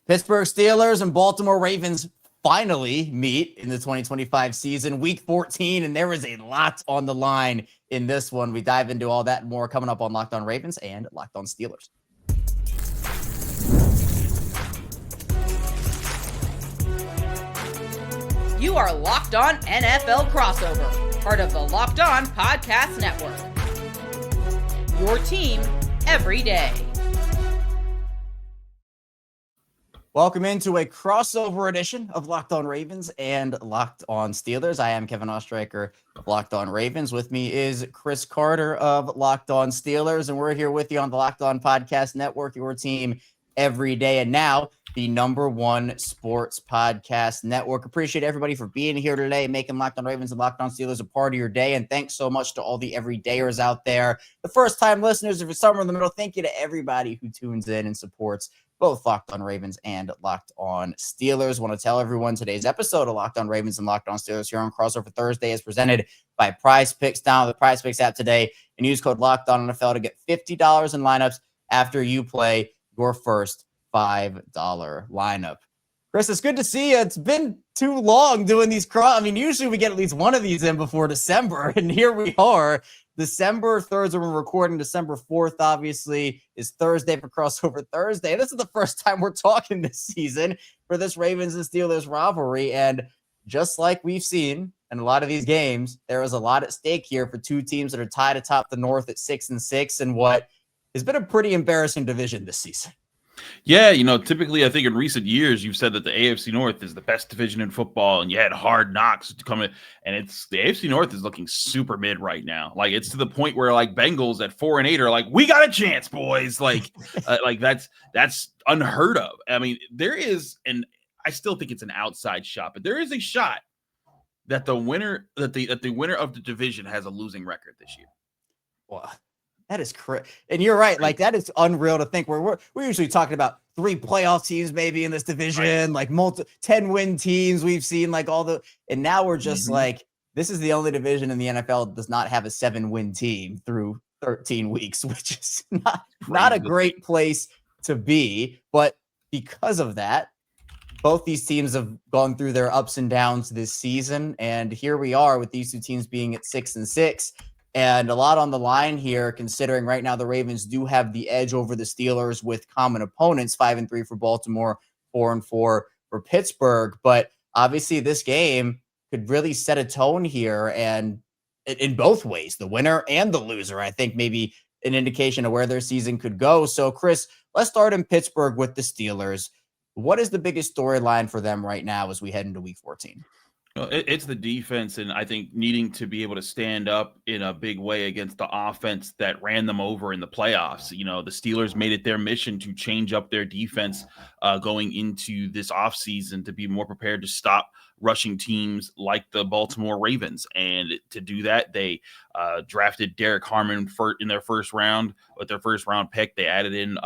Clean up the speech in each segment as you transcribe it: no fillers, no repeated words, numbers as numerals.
Pittsburgh Steelers and Baltimore Ravens finally meet in the 2025 season, week 14, and there is a lot on the line in this one. We dive into all that and more coming up on Locked On Ravens and Locked On Steelers. You are Locked On NFL Crossover, part of the Locked On Podcast Network. Your team every day. Welcome into a crossover edition of Locked On Ravens and Locked On Steelers. I am Kevin Oestreicher of Locked On Ravens. With me is Chris Carter of Locked On Steelers, and we're here with you on the Locked On Podcast Network, your team every day, and now the #1 sports podcast network. Appreciate everybody for being here today, making Locked On Ravens and Locked On Steelers a part of your day, and thanks so much to all the everydayers out there. The first-time listeners, if you're somewhere in the middle, thank you to everybody who tunes in and supports both Locked On Ravens and Locked On Steelers. Want to tell everyone today's episode of Locked On Ravens and Locked On Steelers here on Crossover Thursday is presented by Prize Picks. Download the Prize Picks app today and use code Locked On NFL to get $50 in lineups after you play your first $5 lineup. Chris, it's good to see you. It's been too long doing these usually we get at least one of these in before December, and here we are. December 3rd, so we're recording. December 4th, obviously, is Thursday for Crossover Thursday. This is the first time we're talking this season for this Ravens and Steelers rivalry. And just like we've seen in a lot of these games, there is a lot at stake here for two teams that are tied atop the North at 6-6 and what has been a pretty embarrassing division this season. Yeah, typically I think in recent years you've said that the AFC North is the best division in football, and you had Hard Knocks to come in, and the AFC North is looking super mid right now. Like, it's to the point where like Bengals at 4-8 are like, we got a chance, boys. Like, that's unheard of. I mean, there is, and I still think it's an outside shot, but there is a shot that the winner of the division has a losing record this year. Wow. That is correct. And you're right. Like, that is unreal to think. We're usually talking about 3 playoff teams maybe in this division, like 10-win teams we've seen, like and now we're just like, this is the only division in the NFL that does not have a 7-win team through 13 weeks, which is not a great place to be. But because of that, both these teams have gone through their ups and downs this season. And here we are with these two teams being at 6-6. And a lot on the line here, considering right now the Ravens do have the edge over the Steelers with common opponents, 5-3 for Baltimore, 4-4 for Pittsburgh. But obviously this game could really set a tone here, and in both ways, the winner and the loser, I think maybe an indication of where their season could go. So Chris, let's start in Pittsburgh with the Steelers. What is the biggest storyline for them right now as we head into week 14? It's the defense, and I think needing to be able to stand up in a big way against the offense that ran them over in the playoffs. The Steelers made it their mission to change up their defense going into this offseason to be more prepared to stop rushing teams like the Baltimore Ravens. And to do that, they drafted Derrick Henry in their first round. With their first round pick, they added in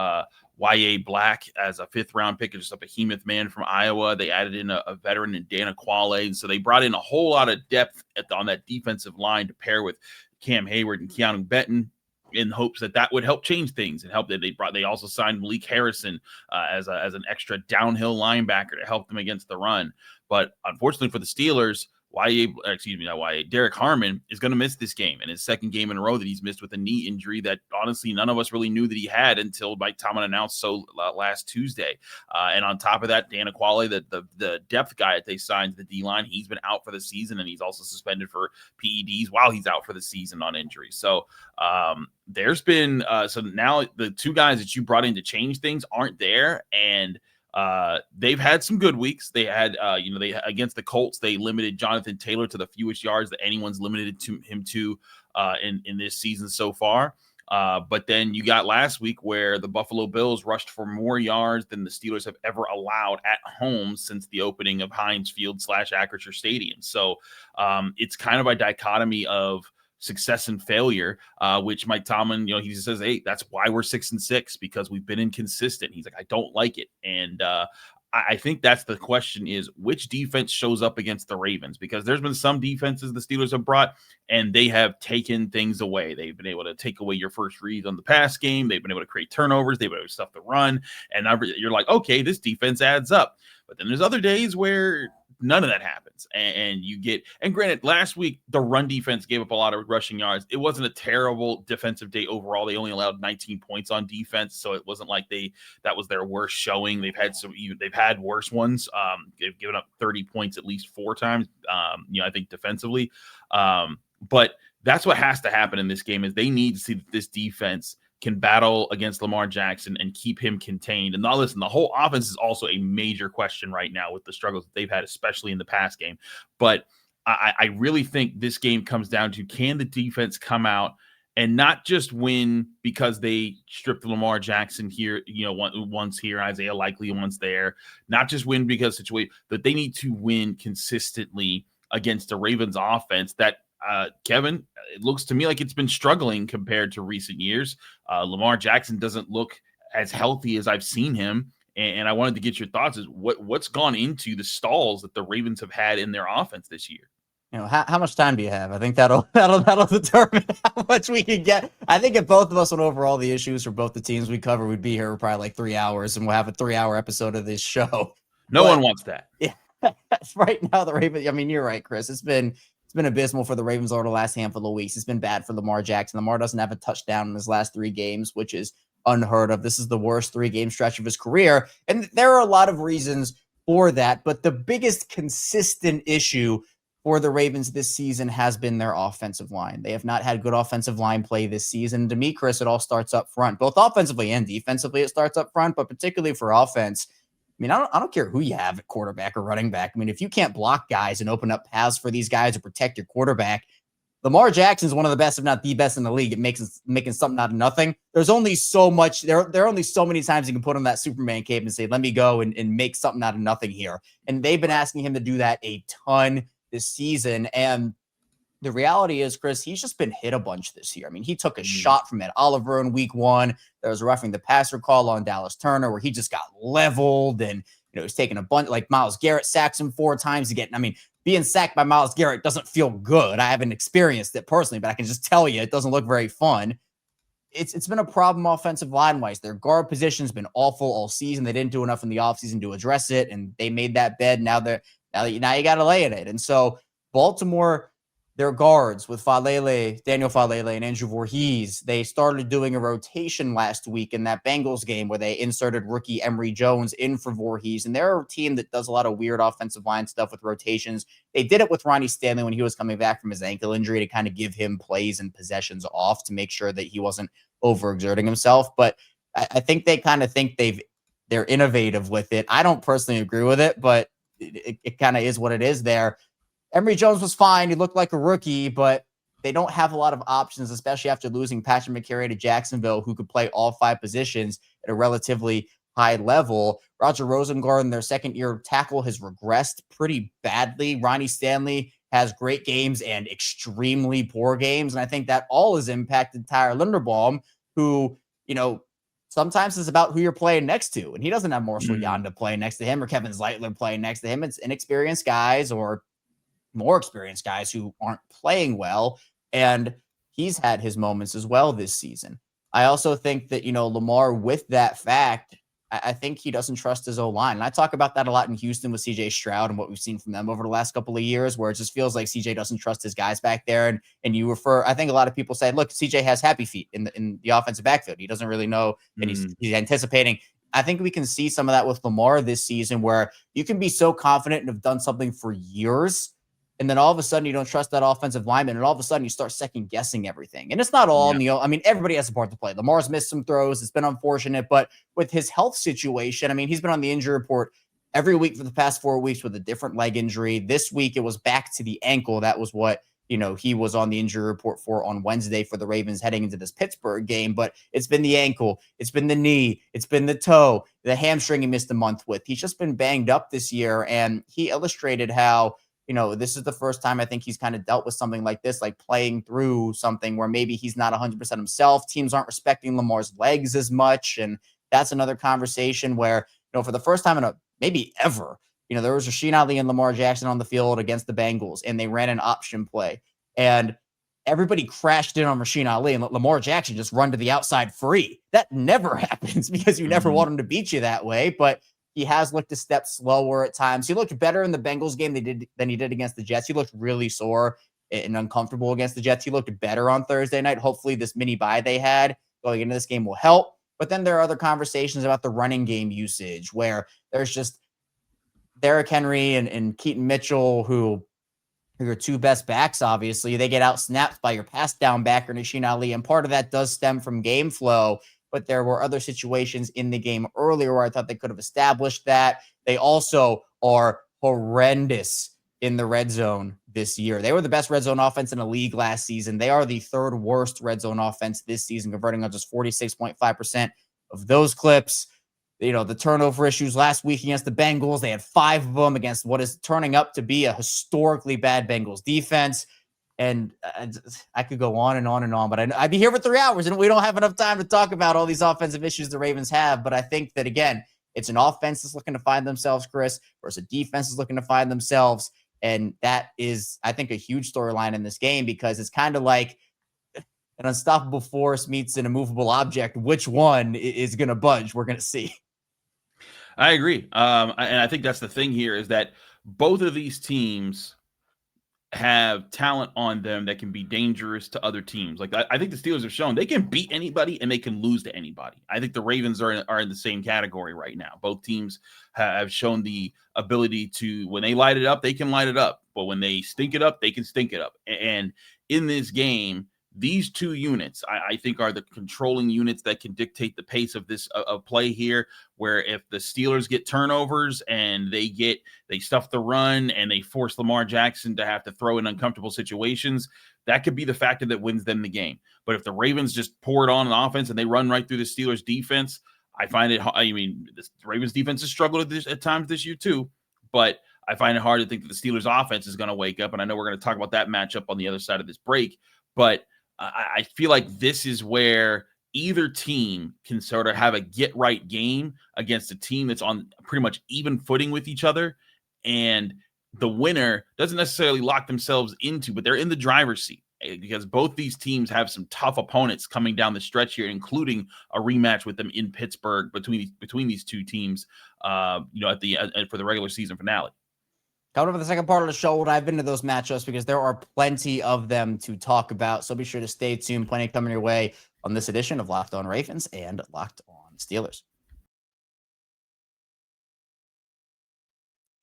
Y.A. Black as a 5th-round pick, just a behemoth man from Iowa. They added in a veteran in Dan Aquale. And so they brought in a whole lot of depth on that defensive line to pair with Cam Hayward and Keanu Benton in hopes that would help change things and help that they also signed Malik Harrison as an extra downhill linebacker to help them against the run. But unfortunately for the Steelers, Derrick Henry is going to miss this game, and his second game in a row that he's missed with a knee injury that honestly none of us really knew that he had until Mike Tomlin announced so last Tuesday. And on top of that, Dan Aquale, the depth guy that they signed to the D-line, he's been out for the season, and he's also suspended for PEDs while he's out for the season on injury. So there's been so now the two guys that you brought in to change things aren't there, and they've had some good weeks. They had, they against the Colts, they limited Jonathan Taylor to the fewest yards that anyone's limited him to in this season so far. But then you got last week where the Buffalo Bills rushed for more yards than the Steelers have ever allowed at home since the opening of Heinz Field / Acrisure Stadium. So it's kind of a dichotomy of success and failure, which Mike Tomlin, he says, hey, that's why we're 6-6, because we've been inconsistent. He's like, I don't like it. And I think that's the question, is which defense shows up against the Ravens, because there's been some defenses the Steelers have brought and they have taken things away. They've been able to take away your first read on the pass game. They've been able to create turnovers. They've been able to stuff the run. And you're like, okay, this defense adds up. But then there's other days where none of that happens. And granted, last week, the run defense gave up a lot of rushing yards. It wasn't a terrible defensive day overall. They only allowed 19 points on defense. So it wasn't like that was their worst showing. They've had worse ones. They've given up 30 points at least 4 times, I think defensively. But that's what has to happen in this game, is they need to see that this defense can battle against Lamar Jackson and keep him contained. And now listen, the whole offense is also a major question right now with the struggles that they've had, especially in the pass game. But I really think this game comes down to, can the defense come out and not just win because they stripped Lamar Jackson here, once here, Isaiah Likely once there, not just win because situation, but they need to win consistently against the Ravens offense that, Kevin, it looks to me like it's been struggling compared to recent years. Lamar Jackson doesn't look as healthy as I've seen him. And I wanted to get your thoughts, is what's gone into the stalls that the Ravens have had in their offense this year. How much time do you have? I think that'll determine how much we can get. I think if both of us went over all the issues for both the teams we cover, we'd be here for probably like 3 hours, and we'll have a 3-hour episode of this show. No one wants that. Yeah, right now the Ravens. I mean, you're right, Chris. It's been abysmal for the Ravens over the last handful of weeks. It's been bad for Lamar Jackson. Lamar doesn't have a touchdown in his last 3 games, which is unheard of. This is the worst 3-game stretch of his career, and there are a lot of reasons for that. But the biggest consistent issue for the Ravens this season has been their offensive line. They have not had good offensive line play this season. To me, Chris, it all starts up front, both offensively and defensively. It starts up front, but particularly for offense. I mean, I don't care who you have at quarterback or running back. I mean, if you can't block guys and open up paths for these guys to protect your quarterback, Lamar Jackson is one of the best, if not the best in the league at making something out of nothing. There's only so much. There are only so many times you can put on that Superman cape and say, let me go and make something out of nothing here. And they've been asking him to do that a ton this season. And the reality is, Chris, he's just been hit a bunch this year. I mean, he took a shot from Ed Oliver in week 1. There was a roughing the passer call on Dallas Turner where he just got leveled, and he's taking a bunch, like Myles Garrett sacks him 4 times again. I mean, being sacked by Myles Garrett doesn't feel good. I haven't experienced it personally, but I can just tell you it doesn't look very fun. It's been a problem offensive line-wise. Their guard position's been awful all season. They didn't do enough in the offseason to address it, and they made that bed. Now you got to lay in it. And so Baltimore, their guards with Daniel Falele, and Andrew Voorhees, they started doing a rotation last week in that Bengals game where they inserted rookie Emory Jones in for Voorhees. And they're a team that does a lot of weird offensive line stuff with rotations. They did it with Ronnie Stanley when he was coming back from his ankle injury to kind of give him plays and possessions off to make sure that he wasn't overexerting himself. But I think they kind of think they're innovative with it. I don't personally agree with it, but it kind of is what it is there. Emory Jones was fine. He looked like a rookie, but they don't have a lot of options, especially after losing Patrick McCary to Jacksonville, who could play all 5 positions at a relatively high level. Roger Rosengarten, their second-year tackle, has regressed pretty badly. Ronnie Stanley has great games and extremely poor games, and I think that all has impacted Tyler Linderbaum, who, sometimes it's about who you're playing next to, and he doesn't have Marshall Yanda playing next to him or Kevin Zeitler playing next to him. It's inexperienced guys or more experienced guys who aren't playing well, and he's had his moments as well this season. I also think that, Lamar, with that fact, I think he doesn't trust his O-line. And I talk about that a lot in Houston with CJ Stroud and what we've seen from them over the last couple of years, where it just feels like CJ doesn't trust his guys back there. And you I think a lot of people say, look, CJ has happy feet in the offensive backfield. He doesn't really know, and he's anticipating. I think we can see some of that with Lamar this season, where you can be so confident and have done something for years, and then all of a sudden you don't trust that offensive lineman, and all of a sudden you start second guessing everything. And it's not all, I mean, everybody has a part to play. Lamar's missed some throws. It's been unfortunate, but with his health situation, I mean, he's been on the injury report every week for the past 4 weeks with a different leg injury. This week it was back to the ankle. That was what, he was on the injury report for on Wednesday for the Ravens heading into this Pittsburgh game. But it's been the ankle, it's been the knee, it's been the toe, the hamstring he missed a month with. He's just been banged up this year, and he illustrated how, this is the first time I think he's kind of dealt with something like this, like playing through something where maybe he's not 100% himself. Teams aren't respecting Lamar's legs as much. And that's another conversation where, for the first time in a maybe ever. There was Rasheen Ali and Lamar Jackson on the field against the Bengals, and they ran an option play. And everybody crashed in on Rasheen Ali and let Lamar Jackson just run to the outside free. That never happens because you never want him to beat you that way. But he has looked a step slower at times. He looked better in the Bengals game than he did against the Jets. He looked really sore and uncomfortable against the Jets. He looked better on Thursday night. Hopefully this mini bye they had going into this game will help. But then there are other conversations about the running game usage where there's just Derrick Henry and Keaton Mitchell, who are your two best backs, obviously. They get out snapped by your pass down backer, Rasheen Ali. And part of that does stem from game flow. But there were other situations in the game earlier where I thought they could have established that. They also are horrendous in the red zone this year. They were the best red zone offense in the league last season. They are the third worst red zone offense this season, converting on just 46.5% of those clips. The turnover issues last week against the Bengals, they had 5 of them against what is turning up to be a historically bad Bengals defense. And I could go on and on and on, but I'd be here for 3 hours, and we don't have enough time to talk about all these offensive issues the Ravens have. But I think that, again, it's an offense that's looking to find themselves, Chris, versus a defense that's looking to find themselves. And that is, I think, a huge storyline in this game because it's kind of like an unstoppable force meets an immovable object. Which one is going to budge? We're going to see. I agree. And I think that's the thing here is that both of these teams have talent on them that can be dangerous to other teams. Like I think the Steelers have shown they can beat anybody and they can lose to anybody. I think the Ravens are in the same category right now. Both teams have shown the ability to, when they light it up, they can light it up. But when they stink it up, they can stink it up. And in this game, these two units, I think, are the controlling units that can dictate the pace of this play here, where if the Steelers get turnovers and they stuff the run and they force Lamar Jackson to have to throw in uncomfortable situations, that could be the factor that wins them the game. But if the Ravens just pour it on offense and they run right through the Steelers defense, the Ravens defense has struggled at times this year too, but I find it hard to think that the Steelers offense is going to wake up. And I know we're going to talk about that matchup on the other side of this break, but I feel like this is where either team can sort of have a get-right game against a team that's on pretty much even footing with each other, and the winner doesn't necessarily lock themselves into, but they're in the driver's seat because both these teams have some tough opponents coming down the stretch here, including a rematch with them in Pittsburgh between these two teams, for the regular season finale. Coming up for the second part of the show, we'll dive into those matchups because there are plenty of them to talk about. So be sure to stay tuned. Plenty coming your way on this edition of Locked On Ravens and Locked On Steelers.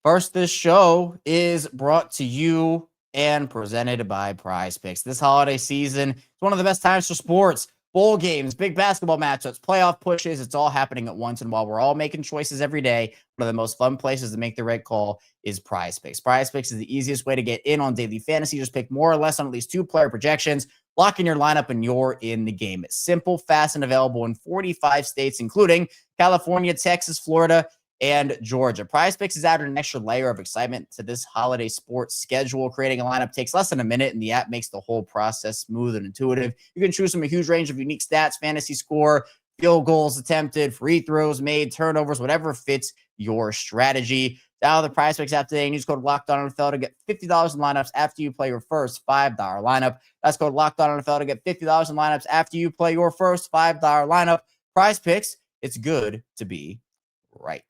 First, this show is brought to you and presented by Prize Picks. This holiday season is one of the best times for sports. Bowl games, big basketball matchups, playoff pushes, it's all happening at once. And while we're all making choices every day, one of the most fun places to make the right call is Prize Picks. Prize Picks is the easiest way to get in on daily fantasy. Just pick more or less on at least 2 player projections, lock in your lineup, and you're in the game. It's simple, fast, and available in 45 states, including California, Texas, Florida, and Georgia. Prize Picks has added an extra layer of excitement to this holiday sports schedule. Creating a lineup takes less than a minute, and the app makes the whole process smooth and intuitive. You can choose from a huge range of unique stats, fantasy score, field goals attempted, free throws made, turnovers, whatever fits your strategy. Download the Prize Picks app today and use code LOCKEDONNFL to get $50 in lineups after you play your first $5 lineup. That's code LOCKEDONNFL to get $50 in lineups after you play your first $5 lineup. Prize Picks, it's good to be right.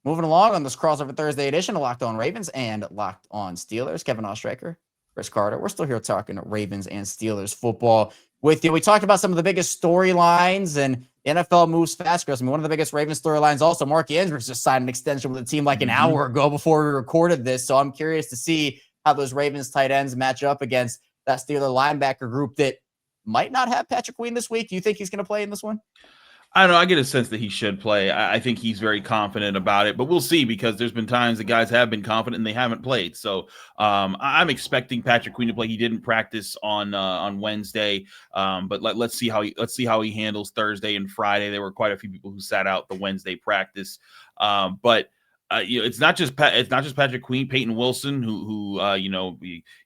Moving along on this crossover Thursday edition of Locked On Ravens and Locked On Steelers. Kevin Oestreicher, Chris Carter. We're still here talking Ravens and Steelers football with you. We talked about some of the biggest storylines, and NFL moves fast, Chris. One of the biggest Ravens storylines also, Mark Andrews just signed an extension with the team like an hour ago before we recorded this. So I'm curious to see how those Ravens tight ends match up against that Steeler linebacker group that might not have Patrick Queen this week. Do you think he's going to play in this one? I don't know. I get a sense that he should play. I think he's very confident about it, but we'll see because there's been times the guys have been confident and they haven't played. So I'm expecting Patrick Queen to play. He didn't practice on Wednesday, but let's see how he handles Thursday and Friday. There were quite a few people who sat out the Wednesday practice, but it's not just Patrick Queen. Peyton Wilson, who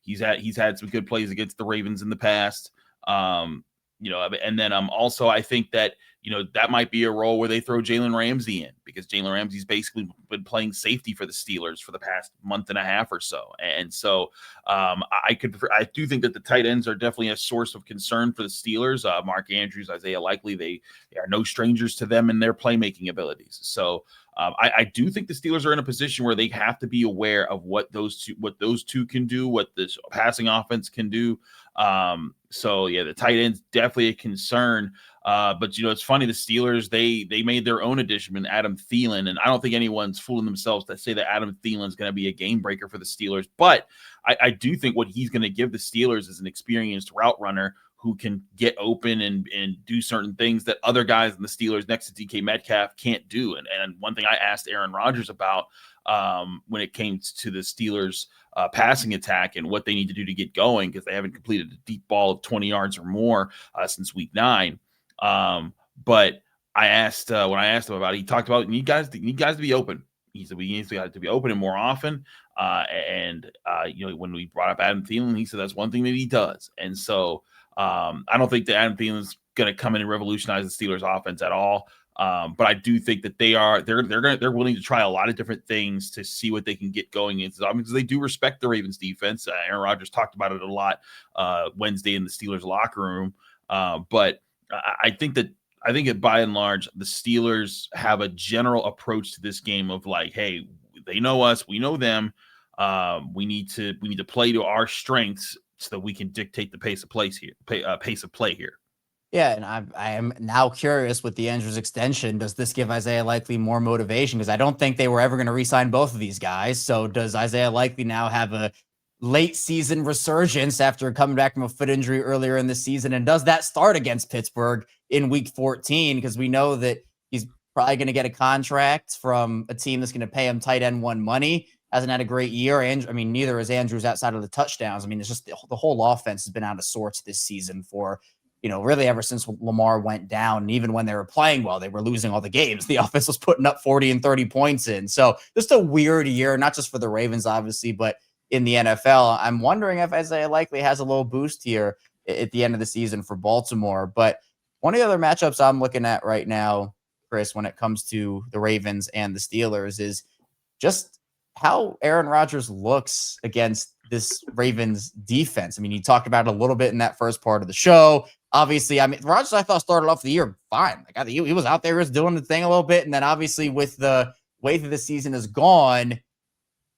he's had some good plays against the Ravens in the past. And then also I think that, that might be a role where they throw Jalen Ramsey in, because Jalen Ramsey's basically been playing safety for the Steelers for the past month and a half or so. And so I do think that the tight ends are definitely a source of concern for the Steelers. Mark Andrews, Isaiah Likely, they are no strangers to them and their playmaking abilities. So I do think the Steelers are in a position where they have to be aware of what those two can do, what this passing offense can do. So yeah, the tight end's definitely a concern. But it's funny, the Steelers, they made their own addition in Adam Thielen, and I don't think anyone's fooling themselves to say that Adam Thielen's going to be a game breaker for the Steelers. But I do think what he's going to give the Steelers is an experienced route runner who can get open and do certain things that other guys in the Steelers next to DK Metcalf can't do. And one thing I asked Aaron Rodgers about when it came to the Steelers passing attack and what they need to do to get going, because they haven't completed a deep ball of 20 yards or more since week 9. But I asked when I asked him about it, he talked about you need guys to be open. He said we need to be open and more often. When we brought up Adam Thielen, he said that's one thing that he does. And so I don't think that Adam Thielen's going to come in and revolutionize the Steelers offense at all. But I do think that they're willing to try a lot of different things to see what they can get going into, because they do respect the Ravens defense. Aaron Rodgers talked about it a lot Wednesday in the Steelers locker room. But I think that by and large, the Steelers have a general approach to this game of like, hey, they know us, we know them. We need to play to our strengths so that we can dictate the pace of play here. Yeah, and I am now curious with the Andrews extension. Does this give Isaiah Likely more motivation? Because I don't think they were ever going to re-sign both of these guys. So does Isaiah Likely now have a late season resurgence after coming back from a foot injury earlier in the season? And does that start against Pittsburgh in week 14? Because we know that he's probably going to get a contract from a team that's going to pay him tight end one money. Hasn't had a great year. And neither is Andrews outside of the touchdowns. It's just the whole offense has been out of sorts this season for, really ever since Lamar went down. And even when they were playing well, they were losing all the games. The offense was putting up 40 and 30 points in. So just a weird year, not just for the Ravens, obviously, but in the NFL. I'm wondering if Isaiah Likely has a little boost here at the end of the season for Baltimore. But one of the other matchups I'm looking at right now, Chris, when it comes to the Ravens and the Steelers, is just how Aaron Rodgers looks against this Ravens defense. You talked about it a little bit in that first part of the show. Obviously, Rodgers, I thought, started off the year fine. Like, he was out there, was doing the thing a little bit. And then obviously with the way that the season has gone,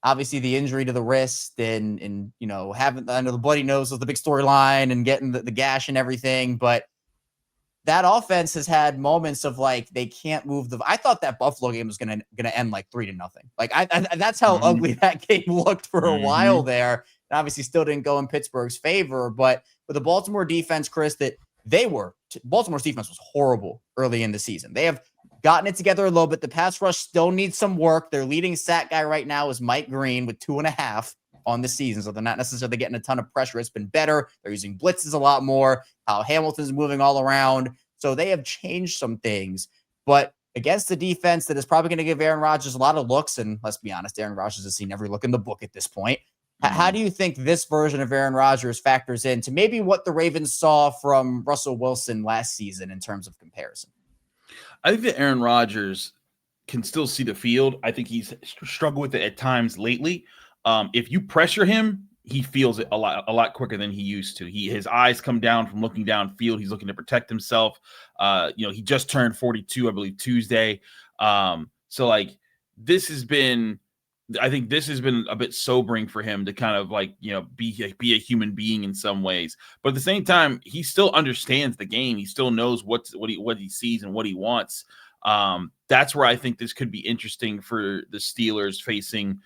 obviously the injury to the wrist and having under the bloody nose was the big storyline and getting the gash and everything. But that offense has had moments of like, they can't move I thought that Buffalo game was going to end like 3-0. Like that's how ugly that game looked for a while there. And obviously still didn't go in Pittsburgh's favor, but with the Baltimore defense, Chris, Baltimore's defense was horrible early in the season. They have gotten it together a little bit. The pass rush still needs some work. Their leading sack guy right now is Mike Green with 2.5 on the season. So they're not necessarily getting a ton of pressure. It's been better. They're using blitzes a lot more. Kyle Hamilton's moving all around. So they have changed some things. But against the defense that is probably going to give Aaron Rodgers a lot of looks, and let's be honest, Aaron Rodgers has seen every look in the book at this point. How do you think this version of Aaron Rodgers factors into maybe what the Ravens saw from Russell Wilson last season in terms of comparison? I think that Aaron Rodgers can still see the field. I think he's struggled with it at times lately. If you pressure him, he feels it a lot quicker than he used to. His eyes come down from looking downfield. He's looking to protect himself. He just turned 42, I believe, Tuesday. So like this has been a bit sobering for him to kind of like, be a human being in some ways. But at the same time, he still understands the game. He still knows what he sees and what he wants. That's where I think this could be interesting for the Steelers facing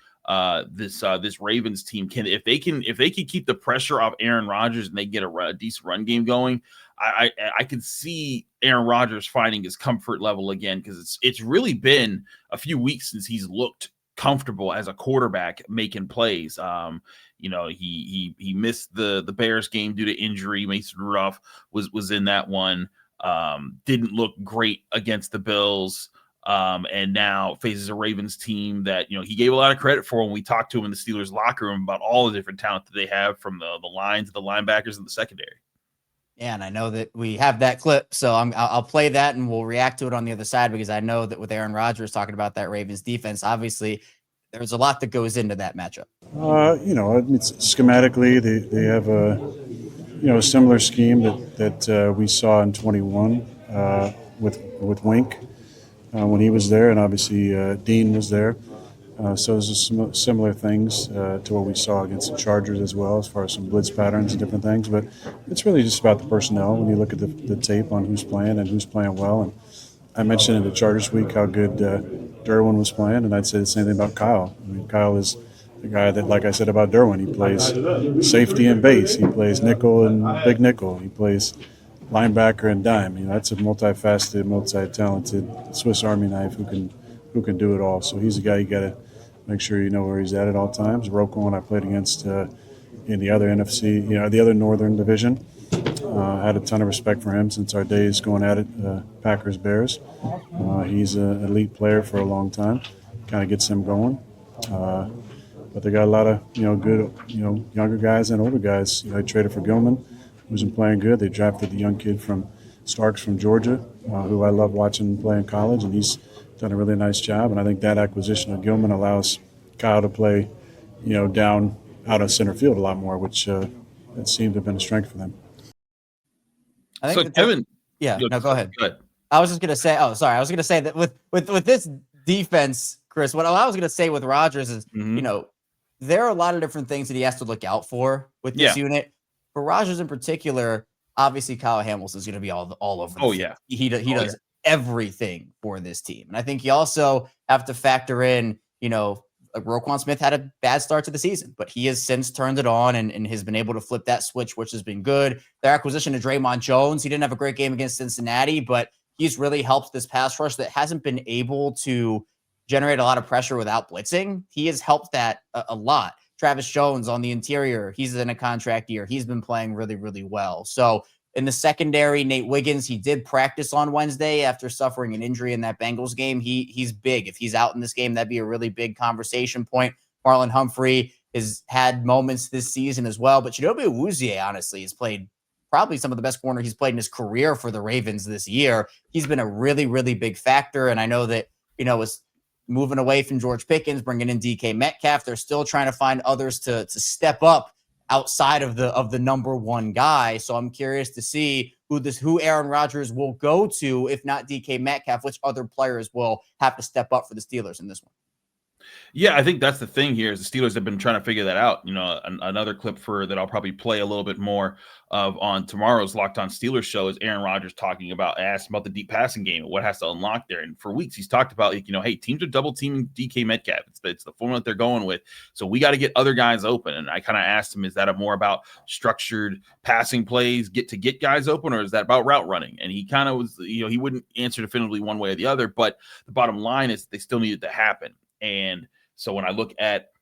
this Ravens team. If they can keep the pressure off Aaron Rodgers and they get a decent run game going, I can see Aaron Rodgers finding his comfort level again, because it's really been a few weeks since he's looked comfortable as a quarterback making plays. He missed the Bears game due to injury. Mason Rudolph was in that one. Didn't look great against the Bills. And now faces a Ravens team that, he gave a lot of credit for when we talked to him in the Steelers locker room about all the different talent that they have, from the lines, the linebackers, and the secondary. Yeah, and I know that we have that clip, so I'll play that and we'll react to it on the other side, because I know that with Aaron Rodgers talking about that Ravens defense, obviously there's a lot that goes into that matchup. It's schematically they have a similar scheme that we saw in 21 with Wink when he was there, and obviously Dean was there. So there's some similar things to what we saw against the Chargers as well, as far as some blitz patterns and different things. But it's really just about the personnel when you look at the tape on who's playing and who's playing well. And I mentioned in the Chargers week how good Derwin was playing, and I'd say the same thing about Kyle. I mean, Kyle is the guy that, like I said about Derwin, he plays safety and base. He plays nickel and big nickel. He plays linebacker and dime. That's a multifaceted, multi-talented Swiss Army knife who can do it all. So he's a guy you got to make sure you know where he's at all times. Roquan, I played against in the other NFC, the other Northern Division. Had a ton of respect for him since our days going at it, Packers-Bears. He's an elite player for a long time. Kind of gets him going. But they got a lot of good younger guys and older guys. They traded for Gilman, who's been playing good. They drafted the young kid from Starks from Georgia, who I love watching play in college, and he's done a really nice job. And I think that acquisition of Gilman allows Kyle to play, down out of center field a lot more, which it seemed to have been a strength for them. I think Kevin, go ahead. Go ahead. I was just gonna say. Oh, sorry. I was gonna say that with this defense, Chris. What I was gonna say with Rodgers is, there are a lot of different things that he has to look out for with this unit. For Rodgers in particular, obviously Kyle Hamilton is gonna be all over. He does everything for this team, and I think you also have to factor in, Roquan Smith had a bad start to the season, but he has since turned it on and has been able to flip that switch, which has been good. Their acquisition of Draymond Jones, he didn't have a great game against Cincinnati, but he's really helped this pass rush that hasn't been able to generate a lot of pressure without blitzing. He has helped that a lot. Travis Jones on the interior, he's in a contract year. He's been playing really, really well. So in the secondary, Nate Wiggins, he did practice on Wednesday after suffering an injury in that Bengals game. He's big. If he's out in this game, that'd be a really big conversation point. Marlon Humphrey has had moments this season as well, but Chidobe Awuzie, honestly, has played probably some of the best corner he's played in his career for the Ravens this year. He's been a really, really big factor, and I know that, it's moving away from George Pickens, bringing in DK Metcalf. They're still trying to find others to step up outside of the number one guy. So I'm curious to see who Aaron Rodgers will go to, if not DK Metcalf, which other players will have to step up for the Steelers in this one. Yeah, I think that's the thing here is the Steelers have been trying to figure that out. Another clip that I'll probably play a little bit more of on tomorrow's Locked On Steelers show is Aaron Rodgers asked about the deep passing game and what has to unlock there. And for weeks, he's talked about, hey, teams are double teaming DK Metcalf. It's the formula that they're going with. So we got to get other guys open. And I kind of asked him, is that more about structured passing plays, get guys open, or is that about route running? And he kind of was, he wouldn't answer definitively one way or the other. But the bottom line is they still need it to happen. And so when I look at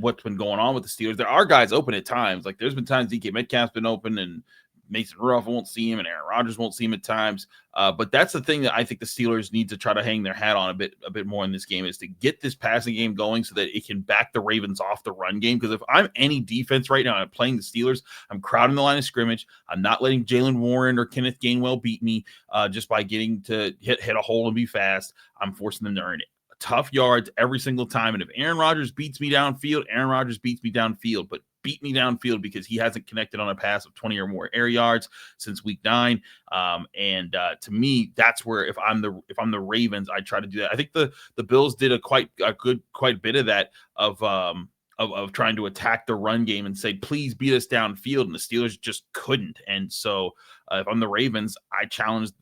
what's been going on with the Steelers, there are guys open at times. Like there's been times DK Metcalf's been open and Mason Rudolph won't see him and Aaron Rodgers won't see him at times. But that's the thing that I think the Steelers need to try to hang their hat on a bit more in this game, is to get this passing game going so that it can back the Ravens off the run game. Because if I'm any defense right now, I'm playing the Steelers, I'm crowding the line of scrimmage. I'm not letting Jalen Warren or Kenneth Gainwell beat me just by getting to hit a hole and be fast. I'm forcing them to earn it. Tough yards every single time. And if Aaron Rodgers beats me downfield, Aaron Rodgers beats me downfield, but beat me downfield because he hasn't connected on a pass of 20 or more air yards since week 9. To me, that's where if I'm the Ravens, I try to do that. I think the Bills did quite a bit of that of trying to attack the run game and say, please beat us downfield. And the Steelers just couldn't. And so if I'm the Ravens, I challenge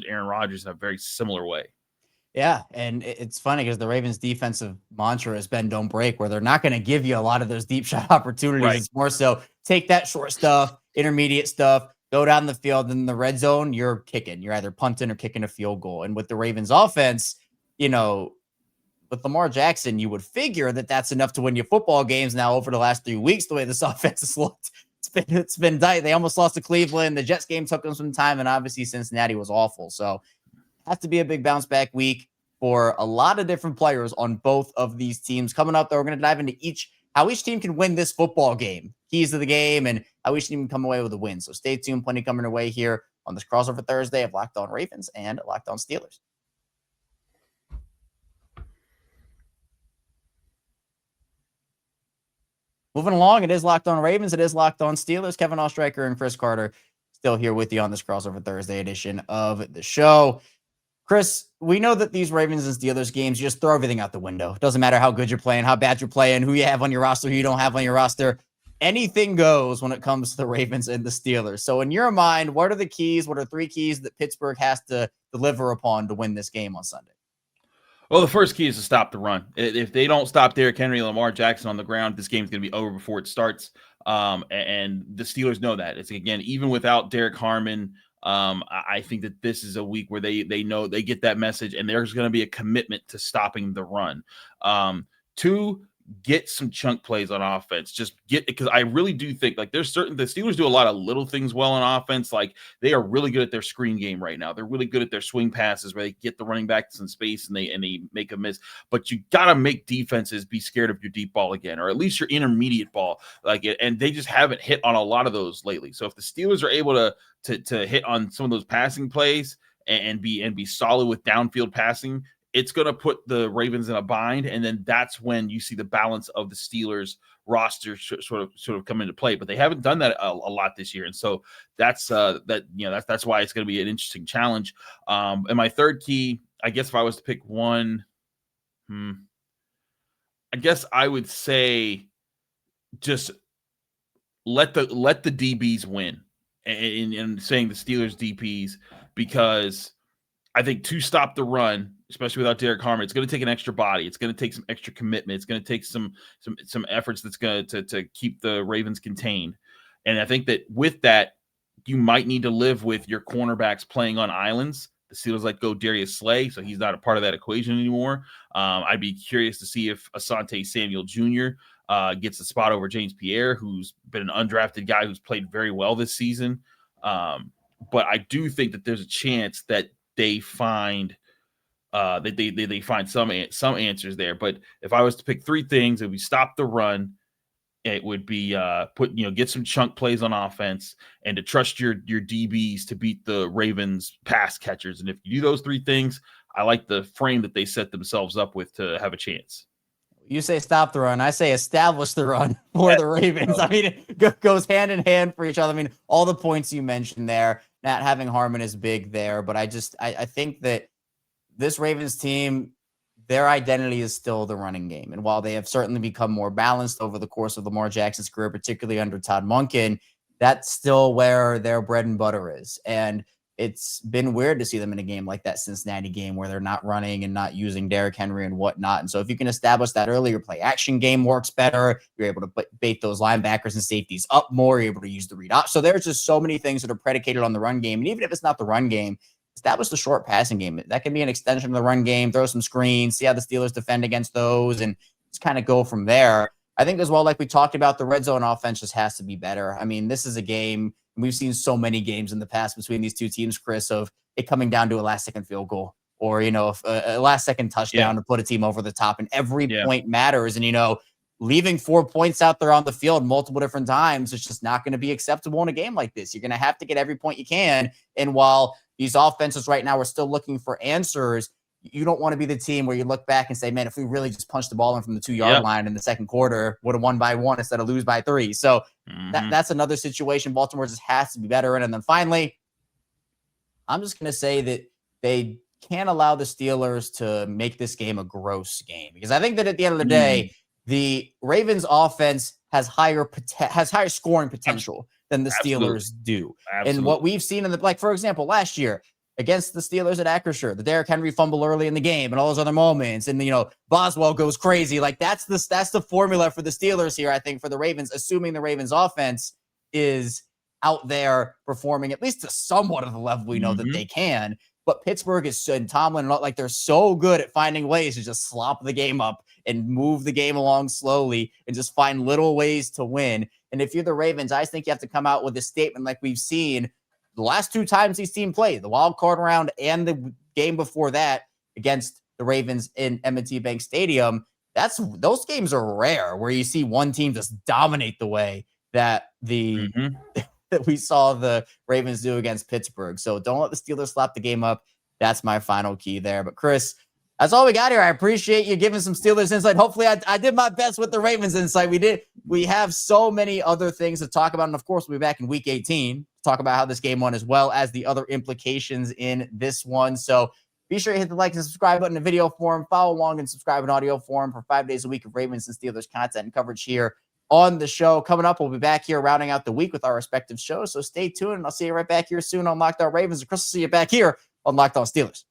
Aaron Rodgers in a very similar way. Yeah, and it's funny because the Ravens' defensive mantra has been "don't break," where they're not going to give you a lot of those deep shot opportunities. Right. It's more so take that short stuff, intermediate stuff, go down the field, and in the red zone, you're kicking. You're either punting or kicking a field goal. And with the Ravens' offense, with Lamar Jackson, you would figure that that's enough to win you football games. Now, over the last 3 weeks, the way this offense has looked, it's been tight. They almost lost to Cleveland. The Jets game took them some time, and obviously Cincinnati was awful. So has to be a big bounce back week for a lot of different players on both of these teams. Coming up, though, we're going to dive into how each team can win this football game, keys to the game, and how we should even come away with a win. So stay tuned. Plenty coming your way here on this crossover Thursday of Locked On Ravens and Locked On Steelers. Moving along, it is Locked On Ravens. It is Locked On Steelers. Kevin Oestreicher and Chris Carter still here with you on this crossover Thursday edition of the show. Chris, we know that these Ravens and Steelers games, you just throw everything out the window. It doesn't matter how good you're playing, how bad you're playing, who you have on your roster, who you don't have on your roster. Anything goes when it comes to the Ravens and the Steelers. So in your mind, what are the keys? What are 3 keys that Pittsburgh has to deliver upon to win this game on Sunday? Well, the first key is to stop the run. If they don't stop Derrick Henry and Lamar Jackson on the ground, this game's going to be over before it starts. And the Steelers know that. It's, again, even without Derrick Harmon, I think that this is a week where they know they get that message, and there's going to be a commitment to stopping the run. 2, get some chunk plays on offense. Just get, because I really do think like the Steelers do a lot of little things well on offense. Like they are really good at their screen game right now. They're really good at their swing passes where they get the running back some space and they make a miss. But you got to make defenses be scared of your deep ball again, or at least your intermediate ball. And they just haven't hit on a lot of those lately. So if the Steelers are able to hit on some of those passing plays and be solid with downfield passing, it's going to put the Ravens in a bind, and then that's when you see the balance of the Steelers roster sort of come into play. But they haven't done that a lot this year, and so that's why it's going to be an interesting challenge. And my third key, I guess, if I was to pick one, I guess I would say just let the DBs win, and saying the Steelers DBs, because I think to stop the run, especially without Derrick Henry, it's going to take an extra body. It's going to take some extra commitment. It's going to take some efforts that's going to keep the Ravens contained. And I think that with that, you might need to live with your cornerbacks playing on islands. The Steelers let go Darius Slay, so he's not a part of that equation anymore. I'd be curious to see if Asante Samuel Jr. Gets the spot over James Pierre, who's been an undrafted guy who's played very well this season. But I do think that there's a chance that they find they find some answers there. But if I was to pick 3 things, it would be stop the run. It would be get some chunk plays on offense, and to trust your DBs to beat the Ravens pass catchers. And if you do those 3 things, I like the frame that they set themselves up with to have a chance. You say stop the run. I say establish the run for the Ravens. I mean, it goes hand in hand for each other. I mean, all the points you mentioned there, not having Harmon is big there, but I think that this Ravens team, their identity is still the running game. And while they have certainly become more balanced over the course of Lamar Jackson's career, particularly under Todd Monken, that's still where their bread and butter is. And it's been weird to see them in a game like that Cincinnati game where they're not running and not using Derrick Henry and whatnot. And so if you can establish that early, your play action game works better. You're able to bait those linebackers and safeties up more. You're able to use the read option. So there's just so many things that are predicated on the run game. And even if it's not the run game, establish the short passing game. That can be an extension of the run game. Throw some screens, see how the Steelers defend against those, and just kind of go from there. I think as well, like we talked about, the red zone offense just has to be better. I mean, this is a game, we've seen so many games in the past between these 2 teams, Chris, of it coming down to a last-second field goal or, a last-second touchdown to put a team over the top, and every point matters. And, leaving 4 points out there on the field multiple different times, it's just not going to be acceptable in a game like this. You're going to have to get every point you can. And while these offenses right now are still looking for answers, you don't want to be the team where you look back and say, man, if we really just punched the ball in from the 2-yard line in the second quarter, would have won by 1 instead of lose by 3. So that's another situation Baltimore just has to be better in. And then finally, I'm just going to say that they can't allow the Steelers to make this game a gross game, because I think that at the end of the day, the Ravens offense has higher scoring potential than the Steelers do. Absolutely. And what we've seen for example, last year against the Steelers at Acrisure, the Derrick Henry fumble early in the game and all those other moments, and Boswell goes crazy. That's the formula for the Steelers here, I think, for the Ravens, assuming the Ravens offense is out there performing at least to somewhat of the level we know that they can. But Pittsburgh and Tomlin, they're so good at finding ways to just slop the game up and move the game along slowly and just find little ways to win. And if you're the Ravens, I think you have to come out with a statement like we've seen the last 2 times these teams played, the wild card round and the game before that against the Ravens in M&T Bank Stadium. Those games are rare where you see one team just dominate the way that that we saw the Ravens do against Pittsburgh. So don't let the Steelers slap the game up. That's my final key there. But Chris, that's all we got here. I appreciate you giving some Steelers insight. Hopefully I did my best with the Ravens insight. We have so many other things to talk about. And of course, we'll be back in week 18 to talk about how this game went, as well as the other implications in this one. So be sure to hit the like and subscribe button in video form. Follow along and subscribe in audio form for 5 days a week of Ravens and Steelers content and coverage here on the show. Coming up, we'll be back here rounding out the week with our respective shows. So stay tuned, and I'll see you right back here soon on Locked On Ravens. And Chris will see you back here on Locked On Steelers.